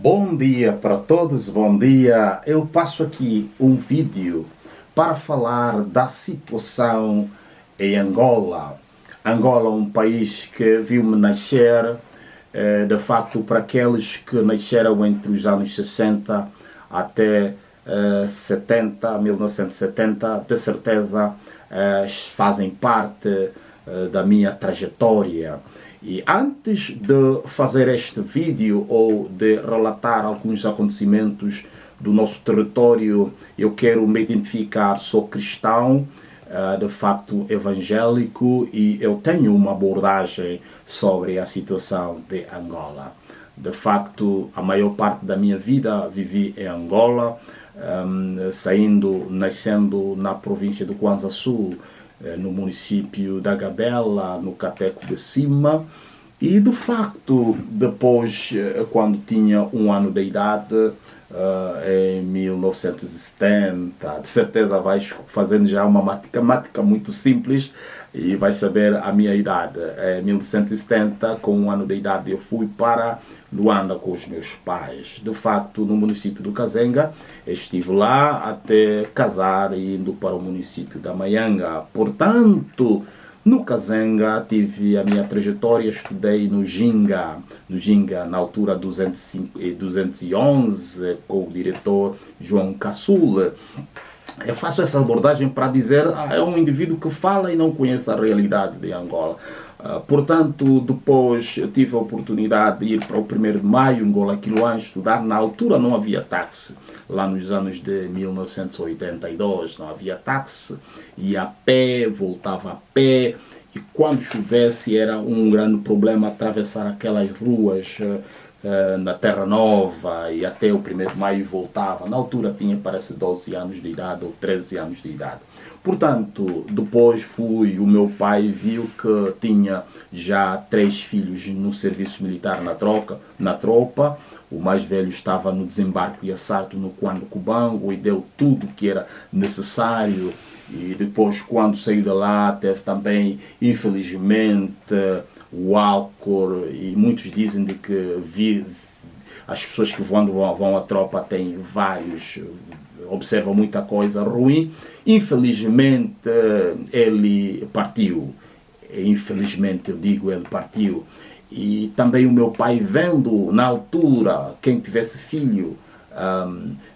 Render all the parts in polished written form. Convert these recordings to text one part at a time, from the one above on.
Bom dia para todos, bom dia. Eu passo aqui um vídeo para falar da situação em Angola. Angola é um país que viu-me nascer, de facto, para aqueles que nasceram entre os anos 60 até 1970, de certeza fazem parte da minha trajetória. E antes de fazer este vídeo ou de relatar alguns acontecimentos do nosso território, eu quero me identificar. Sou cristão, de facto evangélico, e eu tenho uma abordagem sobre a situação de Angola. De facto, a maior parte da minha vida vivi em Angola, nascendo na província do Kwanza Sul, no município da Gabela, no Cateco de Cima. E de facto, depois, quando tinha um ano de idade, em 1970, de certeza vais fazendo já uma matemática muito simples e vais saber a minha idade. Em 1970, com um ano de idade, eu fui para Luanda com os meus pais. De facto, no município do Kazenga, estive lá até casar, indo para o município da Maianga. Portanto, no Kazenga tive a minha trajetória, estudei no Ginga, na altura 211, com o diretor João Caçula. Eu faço essa abordagem para dizer é um indivíduo que fala e não conhece a realidade de Angola. Portanto, depois eu tive a oportunidade de ir para o 1º de Maio, Angola Quiloã, estudar. Na altura não havia táxi, lá nos anos de 1982 não havia táxi, ia a pé, voltava a pé, e quando chovesse era um grande problema atravessar aquelas ruas na Terra Nova, e até o 1º de Maio voltava. Na altura tinha, parece, 12 anos de idade ou 13 anos de idade. Portanto, depois o meu pai viu que tinha já 3 filhos no serviço militar na tropa. O mais velho estava no desembarque e assalto no Cuando Cubango e deu tudo que era necessário. E depois, quando saiu de lá, teve também, infelizmente, o álcool, e muitos dizem de que as pessoas que vão à tropa têm observam muita coisa ruim. Infelizmente ele partiu, infelizmente eu digo, ele partiu. E também o meu pai, vendo na altura quem tivesse filho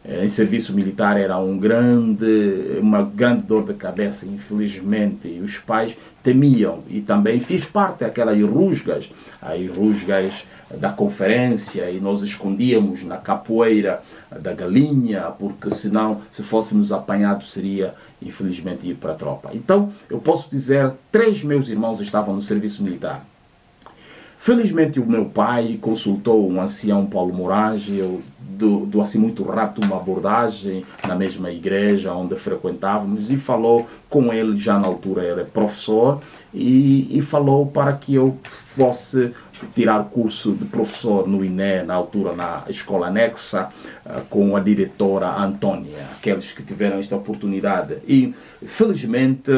em serviço militar era uma grande dor de cabeça, infelizmente, e os pais temiam. E também fiz parte daquelas rusgas, as rusgas da conferência, e nós escondíamos na capoeira da galinha, porque senão, se fôssemos apanhados, seria infelizmente ir para a tropa. Então eu posso dizer, 3 meus irmãos estavam no serviço militar. Felizmente o meu pai consultou um ancião, Paulo Moraes. Eu dou assim muito rápido uma abordagem na mesma igreja onde frequentávamos, e falou com ele, já na altura era professor, e falou para que eu fosse tirar curso de professor no INE, na altura na escola anexa, com a diretora Antônia, aqueles que tiveram esta oportunidade. E felizmente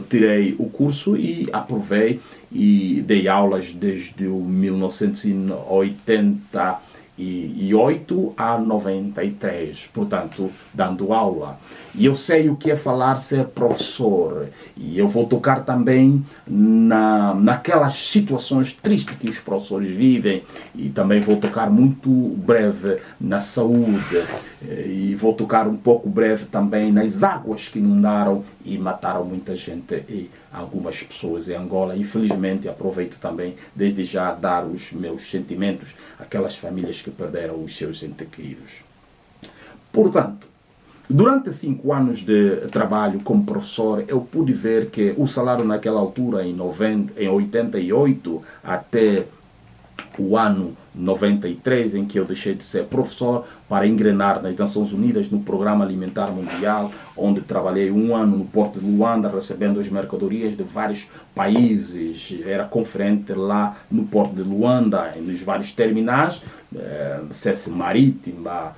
tirei o curso e aprovei, e dei aulas desde 1988 a 93, portanto, dando aula. E eu sei o que é falar ser professor, e eu vou tocar também naquelas situações tristes que os professores vivem, e também vou tocar muito breve na saúde, e vou tocar um pouco breve também nas águas que inundaram e mataram muita gente e algumas pessoas em Angola. Infelizmente, aproveito também desde já dar os meus sentimentos àquelas famílias que perderam os seus entes queridos. Portanto, durante 5 anos de trabalho como professor, eu pude ver que o salário naquela altura, em 88 até o ano 93, em que eu deixei de ser professor para engrenar nas Nações Unidas no Programa Alimentar Mundial, onde trabalhei 1 ano no Porto de Luanda, recebendo as mercadorias de vários países. Era conferente lá no Porto de Luanda, nos vários terminais, Cesse Marítima,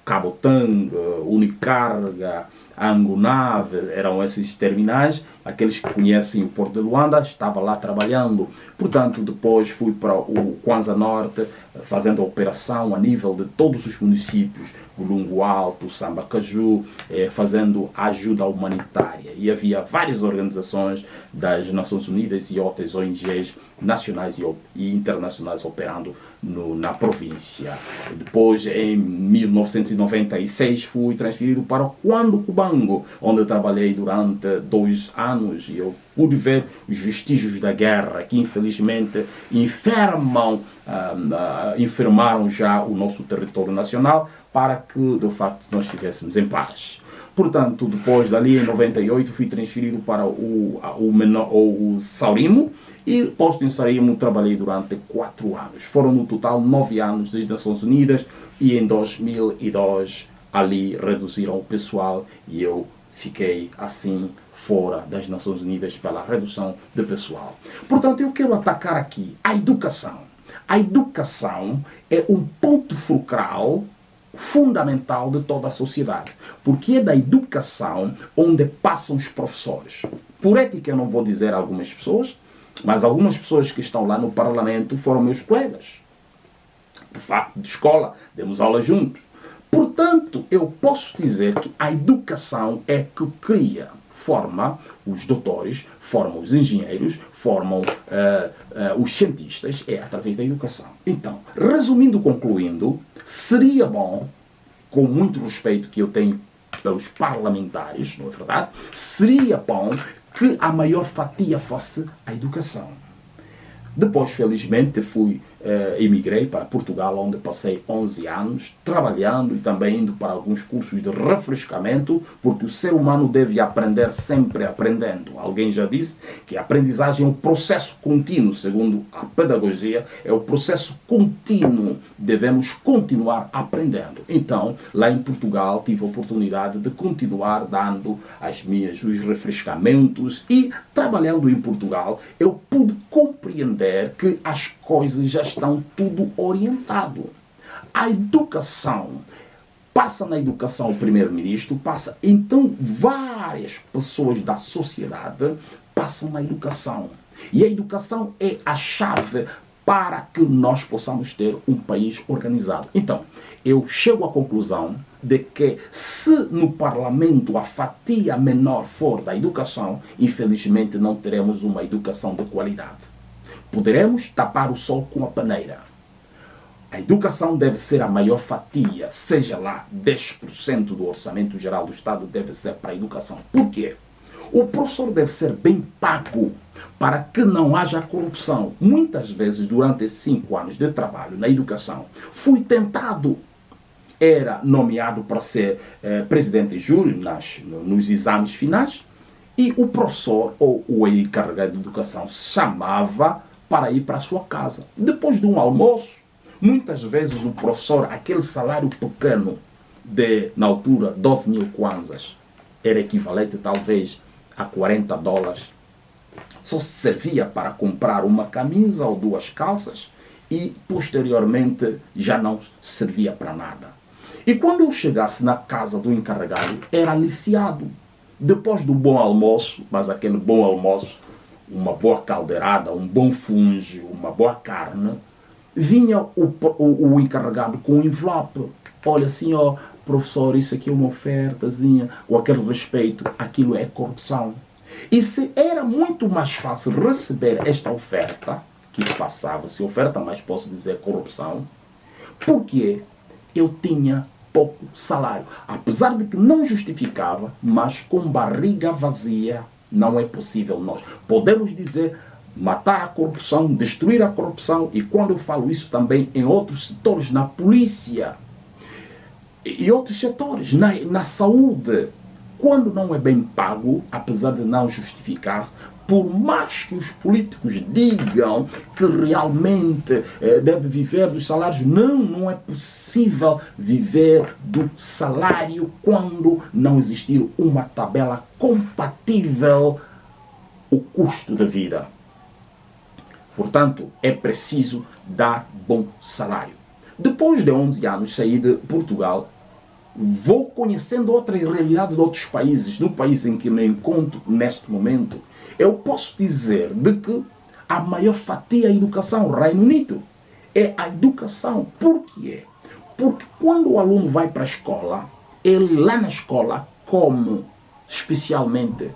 Cabo Tanga, Unicarga, Angonave, eram esses terminais aqueles que conhecem o Porto de Luanda, estava lá trabalhando. Portanto, depois fui para o Kwanza Norte, fazendo a operação a nível de todos os municípios, o Lungo Alto, Sambacaju, fazendo ajuda humanitária. E havia várias organizações das Nações Unidas e outras ONGs nacionais e internacionais operando na província. Depois, em 1996, fui transferido para o Cuando Cubango, onde trabalhei durante 2 anos, e eu pude ver os vestígios da guerra, que infelizmente enfermaram já o nosso território nacional, para que de facto nós estivéssemos em paz. Portanto, depois dali, em 98, fui transferido para o Saurimo, e posto em Saurimo trabalhei durante 4 anos. Foram no total 9 anos das Nações Unidas, e em 2002 ali reduziram o pessoal e eu fiquei assim fora das Nações Unidas pela redução de pessoal. Portanto, eu quero atacar aqui a educação. A educação é um ponto fulcral fundamental de toda a sociedade, porque é da educação onde passam os professores. Por ética, eu não vou dizer algumas pessoas, mas algumas pessoas que estão lá no Parlamento foram meus colegas. De facto, de escola, demos aula juntos. Portanto, eu posso dizer que a educação é que cria, forma os doutores, forma os engenheiros, formam os cientistas, é através da educação. Então, resumindo, concluindo, seria bom, com muito respeito que eu tenho pelos parlamentares, não é verdade? Seria bom que a maior fatia fosse a educação. Depois, felizmente, emigrei para Portugal, onde passei 11 anos trabalhando e também indo para alguns cursos de refrescamento, porque o ser humano deve aprender sempre aprendendo. Alguém já disse que a aprendizagem é um processo contínuo, segundo a pedagogia, é o processo contínuo. Devemos continuar aprendendo. Então, lá em Portugal, tive a oportunidade de continuar dando os refrescamentos, e trabalhando em Portugal, eu pude compreender que as coisas já estão tudo orientado. A educação, passa na educação o primeiro-ministro, passa, então várias pessoas da sociedade passam na educação. E a educação é a chave para que nós possamos ter um país organizado. Então, eu chego à conclusão de que se no Parlamento a fatia menor for da educação, infelizmente não teremos uma educação de qualidade. Poderemos tapar o sol com a peneira. A educação deve ser a maior fatia, seja lá 10% do orçamento geral do Estado deve ser para a educação. Por quê? O professor deve ser bem pago para que não haja corrupção. Muitas vezes, durante esses 5 anos de trabalho na educação, fui tentado, era nomeado para ser presidente de júri nos exames finais, e o professor ou o encarregado de educação chamava para ir para a sua casa. Depois de um almoço, muitas vezes o professor, aquele salário pequeno de, na altura, 12 mil kwanzas, era equivalente talvez a $40, só servia para comprar uma camisa ou 2 calças, e posteriormente já não servia para nada. E quando eu chegasse na casa do encarregado, era aliciado. Depois do bom almoço, mas aquele bom almoço, uma boa caldeirada, um bom fungo, uma boa carne, vinha o encarregado com um envelope. Olha, senhor professor, isso aqui é uma ofertazinha, com aquele respeito, aquilo é corrupção. E se era muito mais fácil receber esta oferta, que passava-se oferta, mas posso dizer corrupção, porque eu tinha pouco salário. Apesar de que não justificava, mas com barriga vazia, não é possível nós. Podemos dizer matar a corrupção, destruir a corrupção, e quando eu falo isso também em outros setores, na polícia e outros setores, na saúde, quando não é bem pago, apesar de não justificar-se, por mais que os políticos digam que realmente deve viver dos salários, não é possível viver do salário quando não existir uma tabela compatível o custo da vida. Portanto, é preciso dar bom salário. Depois de 11 anos saí de Portugal, vou conhecendo outras realidades de outros países. No país em que me encontro neste momento, eu posso dizer de que a maior fatia da educação, Reino Unido, é a educação. Por quê? Porque quando o aluno vai para a escola, ele lá na escola come, especialmente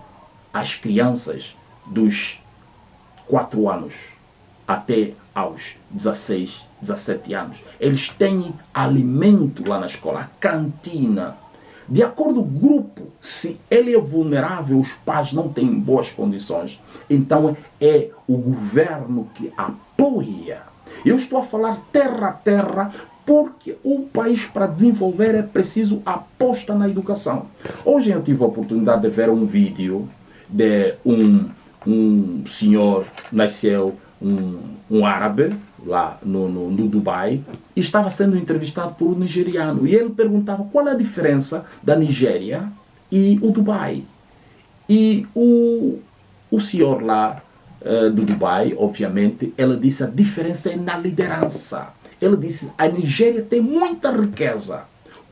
as crianças dos 4 anos até aos 16, 17 anos. Eles têm alimento lá na escola, a cantina. De acordo com o grupo, se ele é vulnerável, os pais não têm boas condições, então é o governo que apoia. Eu estou a falar terra a terra, porque o país, para desenvolver, é preciso aposta na educação. Hoje eu tive a oportunidade de ver um vídeo de um senhor, nasceu um árabe, lá no Dubai, e estava sendo entrevistado por um nigeriano. E ele perguntava qual é a diferença da Nigéria e o Dubai. E o senhor lá do Dubai, obviamente, ele disse a diferença é na liderança. Ele disse, a Nigéria tem muita riqueza,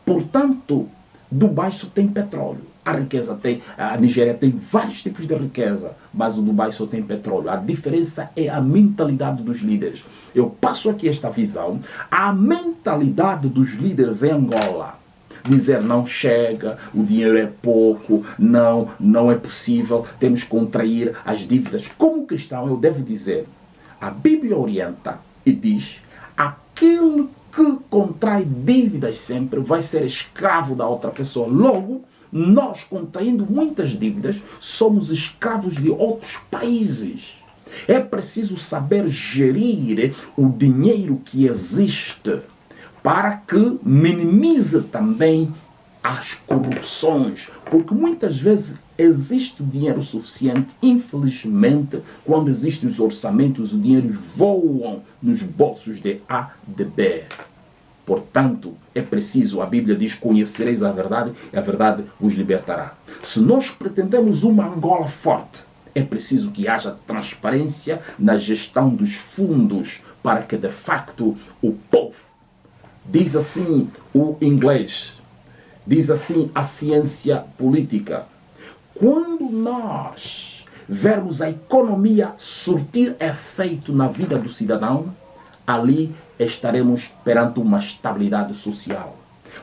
portanto, Dubai só tem petróleo. A Nigéria tem vários tipos de riqueza, mas o Dubai só tem petróleo. A diferença é a mentalidade dos líderes. Eu passo aqui esta visão. A mentalidade dos líderes em Angola, dizer não chega, o dinheiro é pouco, não é possível, temos que contrair as dívidas. Como cristão, eu devo dizer, a Bíblia orienta e diz, aquele que contrai dívidas sempre vai ser escravo da outra pessoa. Logo, nós, contraindo muitas dívidas, somos escravos de outros países. É preciso saber gerir o dinheiro que existe para que minimize também as corrupções, porque muitas vezes existe dinheiro suficiente, infelizmente, quando existem os orçamentos, os dinheiros voam nos bolsos de A, de B. Portanto, é preciso, a Bíblia diz, conhecereis a verdade e a verdade vos libertará. Se nós pretendemos uma Angola forte, é preciso que haja transparência na gestão dos fundos para que, de facto, o povo, diz assim o inglês, diz assim a ciência política, quando nós vermos a economia surtir efeito na vida do cidadão, ali estaremos perante uma estabilidade social.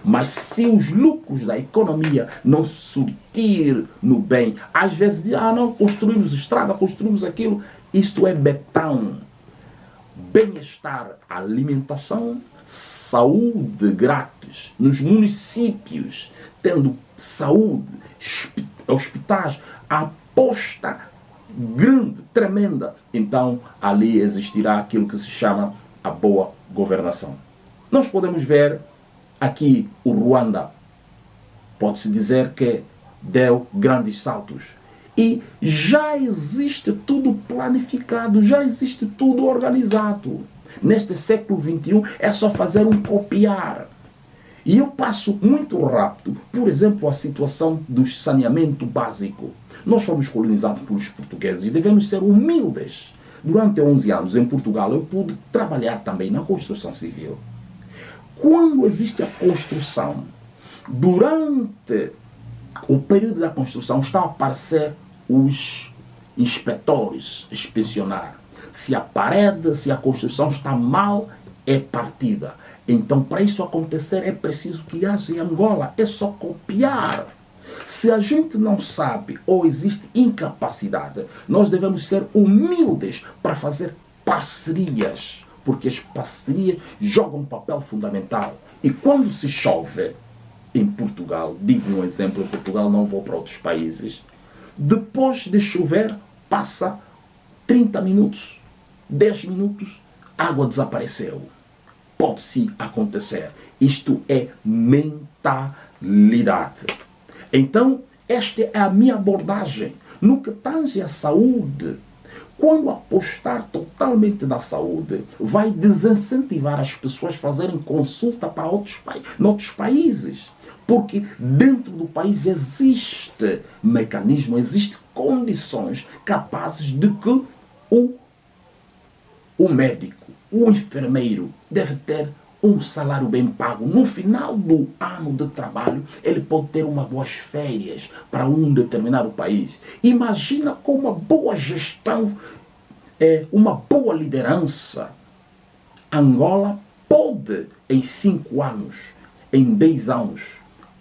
Mas se os lucros da economia não surtir no bem, às vezes dizem, não, construímos estrada, construímos aquilo, isto é betão. Bem-estar, alimentação, saúde grátis, nos municípios, tendo saúde, hospitais, aposta grande, tremenda. Então, ali existirá aquilo que se chama a boa governação. Nós podemos ver aqui o Ruanda, pode-se dizer que deu grandes saltos. E já existe tudo planificado, já existe tudo organizado. Neste século XXI é só fazer um copiar. E eu passo muito rápido, por exemplo, a situação do saneamento básico. Nós fomos colonizados pelos portugueses e devemos ser humildes. Durante 11 anos em Portugal eu pude trabalhar também na construção civil. Quando existe a construção, durante o período da construção estão a aparecer os inspetores inspecionar. Se a parede, se a construção está mal, é partida. Então, para isso acontecer, é preciso que haja em Angola. É só copiar. Se a gente não sabe ou existe incapacidade, nós devemos ser humildes para fazer parcerias, porque as parcerias jogam um papel fundamental. E quando se chove em Portugal, digo um exemplo, em Portugal, não vou para outros países, depois de chover, passa 30 minutos, 10 minutos, a água desapareceu. Pode-se acontecer. Isto é mentalidade. Então, esta é a minha abordagem. No que tange à saúde, quando apostar totalmente na saúde, vai desincentivar as pessoas a fazerem consulta para outros países. Porque dentro do país existe mecanismo, existem condições capazes de que o médico, o enfermeiro deve ter um salário bem pago. No final do ano de trabalho, ele pode ter umas boas férias para um determinado país. Imagina com uma boa gestão, uma boa liderança, Angola pode, em 5 anos, em 10 anos,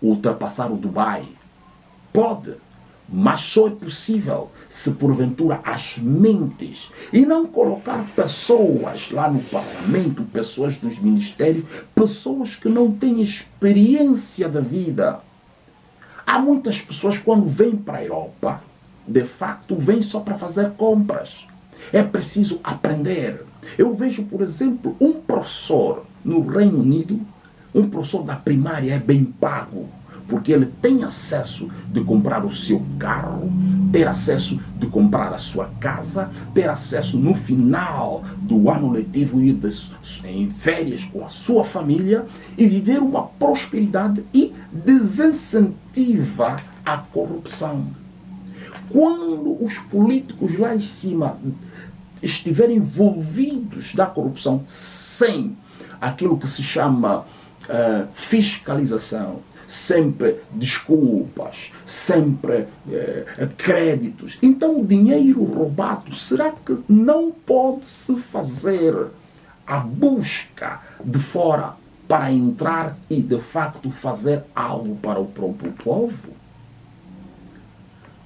ultrapassar o Dubai. Pode. Mas só é possível se porventura as mentes, e não colocar pessoas lá no parlamento, pessoas dos ministérios, pessoas que não têm experiência da vida. Há muitas pessoas quando vêm para a Europa, de facto vêm só para fazer compras. É preciso aprender. Eu vejo, por exemplo, um professor no Reino Unido, um professor da primária é bem pago, porque ele tem acesso de comprar o seu carro, ter acesso de comprar a sua casa, ter acesso no final do ano letivo, ir em férias com a sua família e viver uma prosperidade e desincentiva a corrupção. Quando os políticos lá em cima estiverem envolvidos da corrupção sem aquilo que se chama fiscalização, sempre desculpas, sempre créditos. Então o dinheiro roubado, será que não pode-se fazer a busca de fora para entrar e de facto fazer algo para o próprio povo?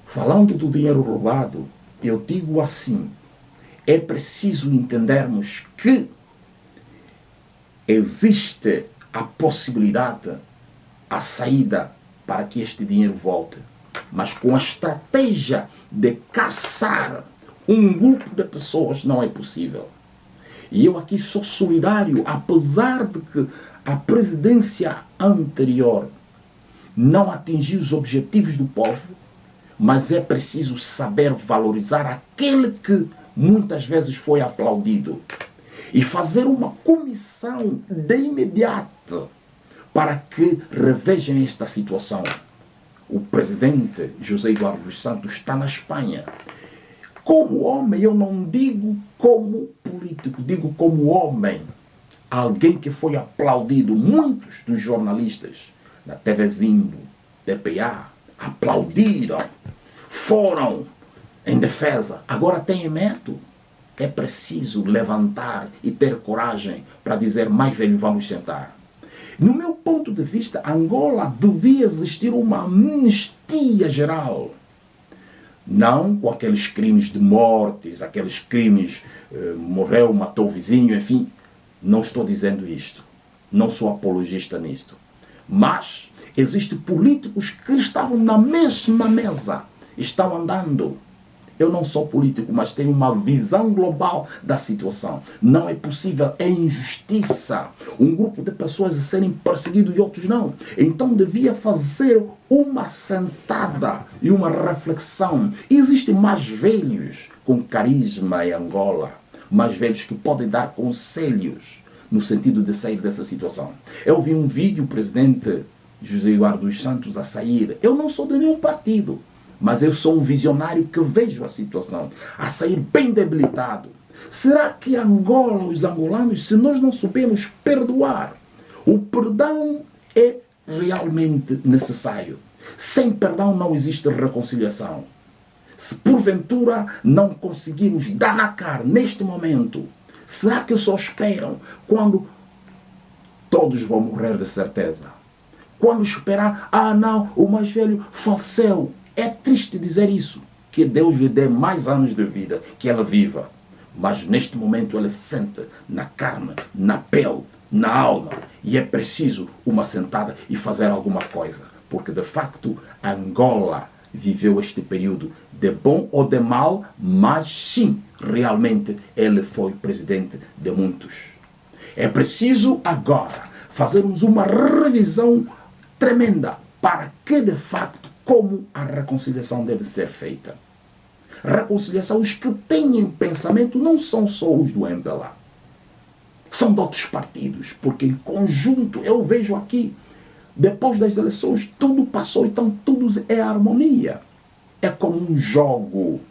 Falando do dinheiro roubado, eu digo assim, é preciso entendermos que existe a possibilidade, a saída para que este dinheiro volte, mas com a estratégia de caçar um grupo de pessoas não é possível. E eu aqui sou solidário, apesar de que a presidência anterior não atingiu os objetivos do povo, mas é preciso saber valorizar aquele que muitas vezes foi aplaudido e fazer uma comissão de imediato para que revejam esta situação. O presidente José Eduardo dos Santos está na Espanha. Como homem, eu não digo como político, digo como homem. Alguém que foi aplaudido. Muitos dos jornalistas da TV Zimbo, TPA, aplaudiram, foram em defesa. Agora têm medo. É preciso levantar e ter coragem para dizer, mais velho, vamos sentar. No meu ponto de vista, Angola devia existir uma amnistia geral. Não com aqueles crimes de mortes, aqueles crimes, morreu, matou o vizinho, enfim. Não estou dizendo isto. Não sou apologista nisto. Mas existem políticos que estavam na mesma mesa, estão andando. Eu não sou político, mas tenho uma visão global da situação. Não é possível, é injustiça. Um grupo de pessoas a serem perseguidos e outros não. Então devia fazer uma sentada e uma reflexão. Existem mais velhos com carisma em Angola. Mais velhos que podem dar conselhos no sentido de sair dessa situação. Eu vi um vídeo, o presidente José Eduardo dos Santos a sair. Eu não sou de nenhum partido. Mas eu sou um visionário que vejo a situação a sair bem debilitado. Será que Angola, os angolanos, se nós não soubermos perdoar, o perdão é realmente necessário. Sem perdão não existe reconciliação. Se porventura não conseguirmos dar na cara neste momento, será que só esperam quando todos vão morrer de certeza? Quando esperar, não, o mais velho faleceu. É triste dizer isso, que Deus lhe dê mais anos de vida, que ela viva. Mas neste momento ela sente na carne, na pele, na alma. E é preciso uma sentada e fazer alguma coisa. Porque de facto Angola viveu este período de bom ou de mal, mas sim, realmente ele foi presidente de muitos. É preciso agora fazermos uma revisão tremenda para que de facto como a reconciliação deve ser feita. Reconciliação, os que têm pensamento não são só os do MPLA. São de outros partidos, porque em conjunto, eu vejo aqui, depois das eleições, tudo passou, então tudo é harmonia. É como um jogo.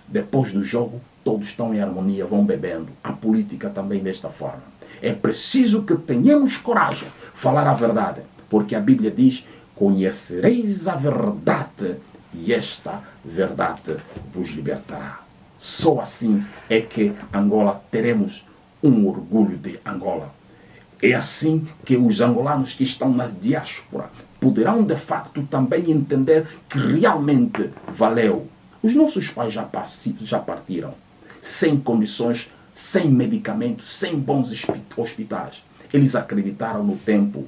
Depois do jogo, todos estão em harmonia, vão bebendo. A política também desta forma. É preciso que tenhamos coragem, falar a verdade, porque a Bíblia diz: conhecereis a verdade e esta verdade vos libertará. Só assim é que Angola teremos um orgulho de Angola. É assim que os angolanos que estão na diáspora poderão de facto também entender que realmente valeu. Os nossos pais já partiram, sem condições, sem medicamentos, sem bons hospitais. Eles acreditaram no tempo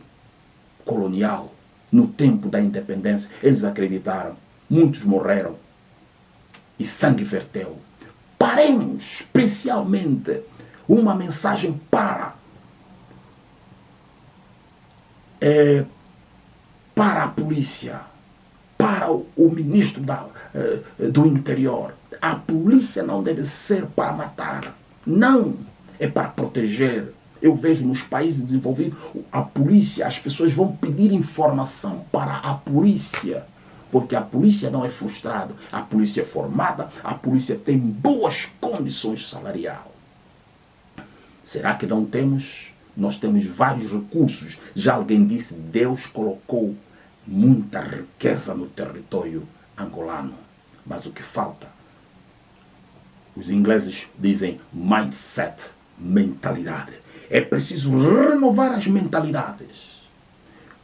colonial, no tempo da independência. Eles acreditaram. Muitos morreram e sangue verteu. Paremos, especialmente, uma mensagem para a polícia, para o ministro do interior. A polícia não deve ser para matar, não, é para proteger. Eu vejo nos países desenvolvidos, a polícia, as pessoas vão pedir informação para a polícia, porque a polícia não é frustrada, a polícia é formada, a polícia tem boas condições salariais. Será que não temos? Nós temos vários recursos. Já alguém disse, Deus colocou muita riqueza no território angolano. Mas o que falta? Os ingleses dizem mindset, mentalidade. É preciso renovar as mentalidades.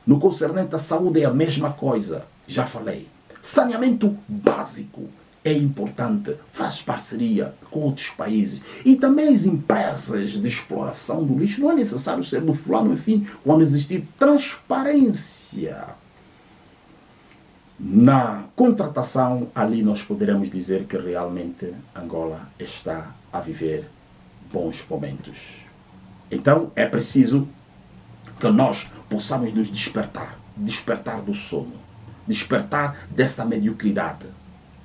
No concernente à saúde é a mesma coisa. Já falei. Saneamento básico é importante. Faz parceria com outros países. E também as empresas de exploração do lixo. Não é necessário ser do fulano, enfim, quando existir transparência na contratação, ali nós poderemos dizer que realmente Angola está a viver bons momentos. Então é preciso que nós possamos nos despertar do sono, despertar dessa mediocridade,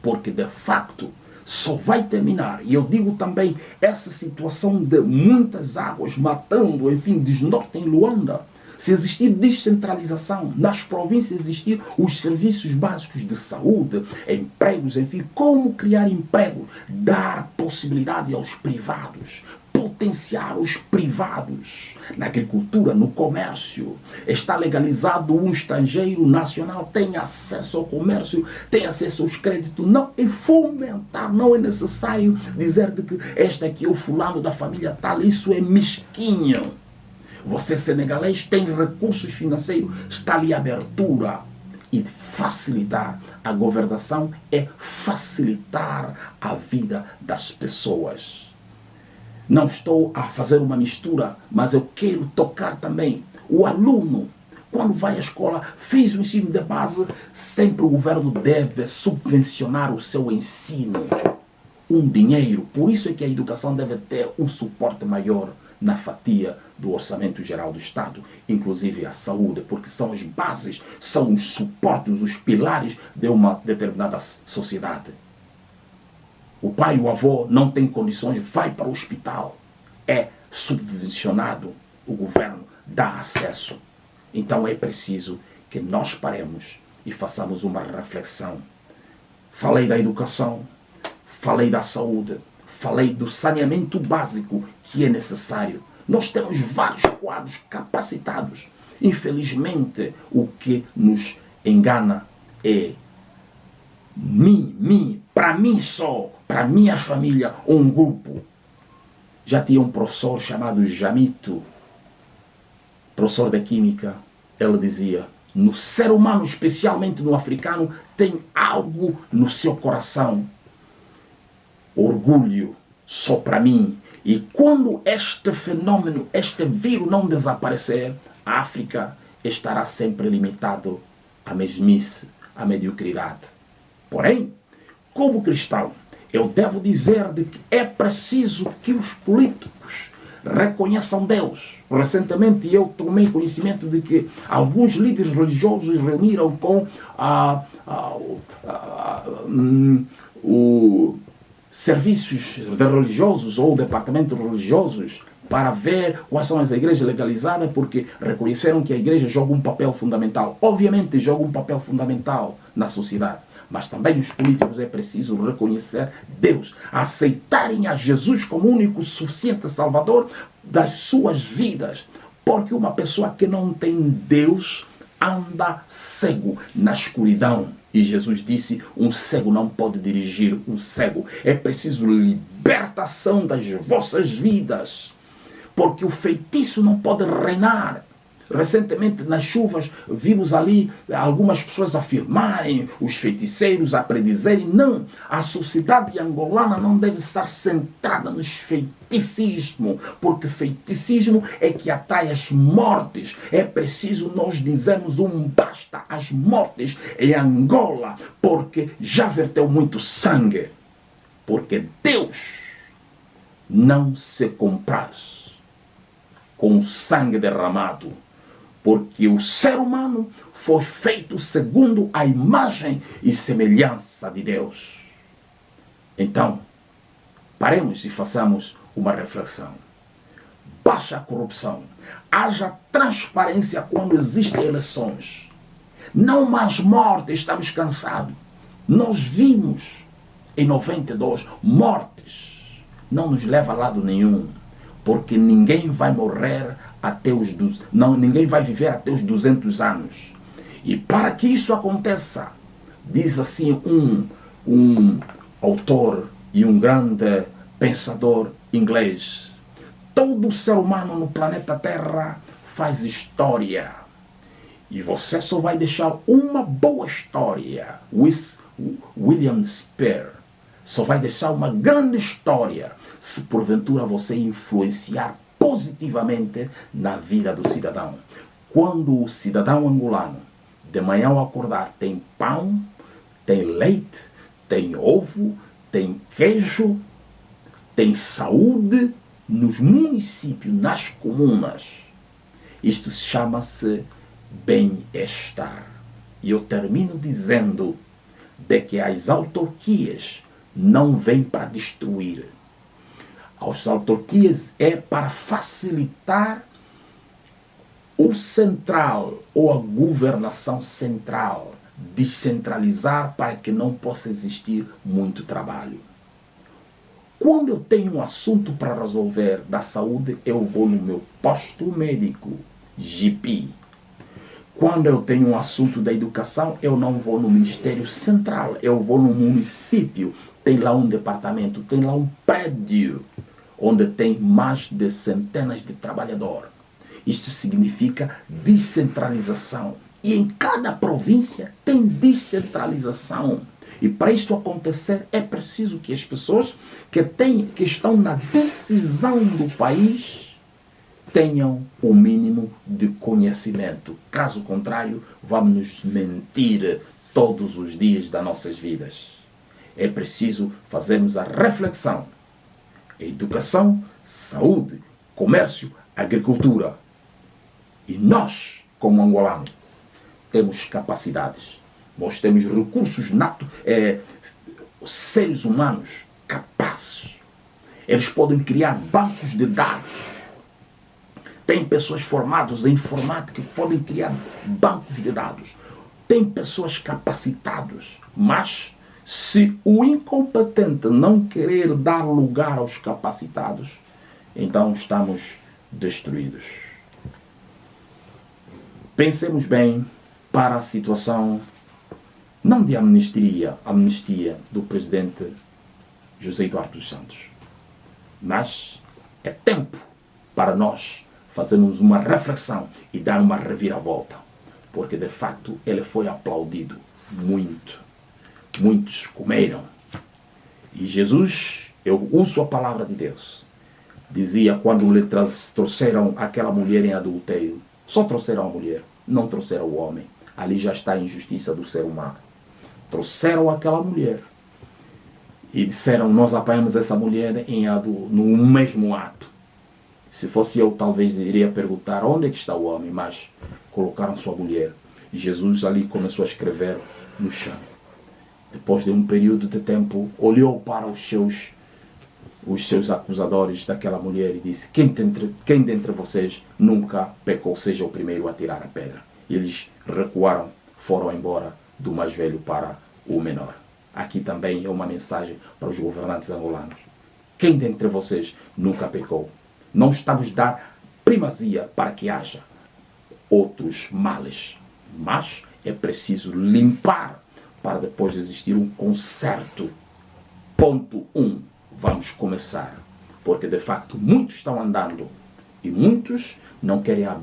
porque de facto só vai terminar, e eu digo também, essa situação de muitas águas matando, enfim, desnorte em Luanda. Se existir descentralização, nas províncias existir os serviços básicos de saúde, empregos, enfim, como criar emprego, dar possibilidade aos privados, potenciar os privados na agricultura, no comércio. Está legalizado, um estrangeiro nacional tem acesso ao comércio, tem acesso aos créditos, não é fomentar, não é necessário dizer de que este aqui é o fulano da família tal, isso é mesquinho. Você, senegalês, tem recursos financeiros, está ali a abertura. E facilitar a governação é facilitar a vida das pessoas. Não estou a fazer uma mistura, mas eu quero tocar também o aluno. Quando vai à escola, fez o ensino de base, sempre o governo deve subvencionar o seu ensino. Um dinheiro, por isso é que a educação deve ter um suporte maior na fatia do orçamento geral do Estado, inclusive a saúde, porque são as bases, são os suportes, os pilares de uma determinada sociedade. O pai, o avô não tem condições, vai para o hospital, é subvencionado, o governo dá acesso. Então é preciso que nós paremos e façamos uma reflexão. Falei da educação, falei da saúde, falei do saneamento básico que é necessário. Nós temos vários quadros capacitados. Infelizmente, o que nos engana é para mim só, para minha família, um grupo. Já tinha um professor chamado Jamito, professor de química, ele dizia, no ser humano, especialmente no africano, tem algo no seu coração. Orgulho só para mim. E quando este fenômeno, este vírus não desaparecer, a África estará sempre limitado à mesmice, à mediocridade. Porém, como cristão, eu devo dizer de que é preciso que os políticos reconheçam Deus. Recentemente eu tomei conhecimento de que alguns líderes religiosos reuniram com serviços de religiosos ou departamentos religiosos para ver quais são as igrejas legalizadas, porque reconheceram que a igreja joga um papel fundamental. Obviamente joga um papel fundamental na sociedade, mas também os políticos é preciso reconhecer Deus, aceitarem a Jesus como único suficiente Salvador das suas vidas. Porque uma pessoa que não tem Deus anda cego na escuridão. E Jesus disse, um cego não pode dirigir um cego. É preciso libertação das vossas vidas. Porque o feitiço não pode reinar. Recentemente, nas chuvas, vimos ali algumas pessoas afirmarem, os feiticeiros a predizerem. Não, a sociedade angolana não deve estar centrada nos feiticismo, porque feiticismo é que atrai as mortes. É preciso nós dizermos um basta às mortes em Angola, porque já verteu muito sangue. Porque Deus não se compraz com o sangue derramado. Porque o ser humano foi feito segundo a imagem e semelhança de Deus. Então, paremos e façamos uma reflexão. Baixa a corrupção. Haja transparência quando existem eleições. Não mais mortes, estamos cansados. Nós vimos em 92 mortes. Não nos leva a lado nenhum. Porque ninguém vai morrer até ninguém vai viver até os 200 anos. E para que isso aconteça, diz assim um autor e um grande pensador inglês, todo ser humano no planeta Terra faz história. E você só vai deixar uma boa história. William Shakespeare só vai deixar uma grande história se porventura você influenciar positivamente na vida do cidadão. Quando o cidadão angolano, de manhã ao acordar, tem pão, tem leite, tem ovo, tem queijo, tem saúde, nos municípios, nas comunas, isto chama-se bem-estar. E eu termino dizendo de que as autarquias não vêm para destruir. As autarquias é para facilitar o central ou a governação central, descentralizar para que não possa existir muito trabalho. Quando eu tenho um assunto para resolver da saúde, eu vou no meu posto médico, GP. Quando eu tenho um assunto da educação, eu não vou no Ministério Central, eu vou no município. Tem lá um departamento, tem lá um prédio, onde tem mais de centenas de trabalhadores. Isto significa descentralização. E em cada província tem descentralização. E para isto acontecer, é preciso que as pessoas que estão na decisão do país tenham o mínimo de conhecimento. Caso contrário, vamos nos mentir todos os dias das nossas vidas. É preciso fazermos a reflexão. Educação, saúde, comércio, agricultura. E nós, como angolanos, temos capacidades. Nós temos recursos natos, seres humanos capazes. Eles podem criar bancos de dados. Tem pessoas formadas em informática que podem criar bancos de dados. Tem pessoas capacitadas, mas se o incompetente não querer dar lugar aos capacitados, então estamos destruídos. Pensemos bem para a situação, não de amnistia do presidente José Eduardo dos Santos, mas é tempo para nós fazermos uma reflexão e dar uma reviravolta, porque de facto ele foi aplaudido muito. Muitos comeram. E Jesus, eu uso a palavra de Deus, dizia quando lhe trouxeram aquela mulher em adultério, só trouxeram a mulher, não trouxeram o homem. Ali já está a injustiça do ser humano. Trouxeram aquela mulher e disseram, nós apanhamos essa mulher no mesmo ato. Se fosse eu, talvez iria perguntar, onde é que está o homem? Mas colocaram sua mulher. E Jesus ali começou a escrever no chão. Depois de um período de tempo, olhou para os seus acusadores daquela mulher e disse, quem dentre vocês nunca pecou, seja o primeiro a tirar a pedra. E eles recuaram, foram embora do mais velho para o menor. Aqui também é uma mensagem para os governantes angolanos. Quem dentre vocês nunca pecou? Não estamos a dar primazia para que haja outros males, mas é preciso limpar para depois existir um conserto. Ponto 1. Vamos começar. Porque de facto muitos estão andando e muitos não querem abrir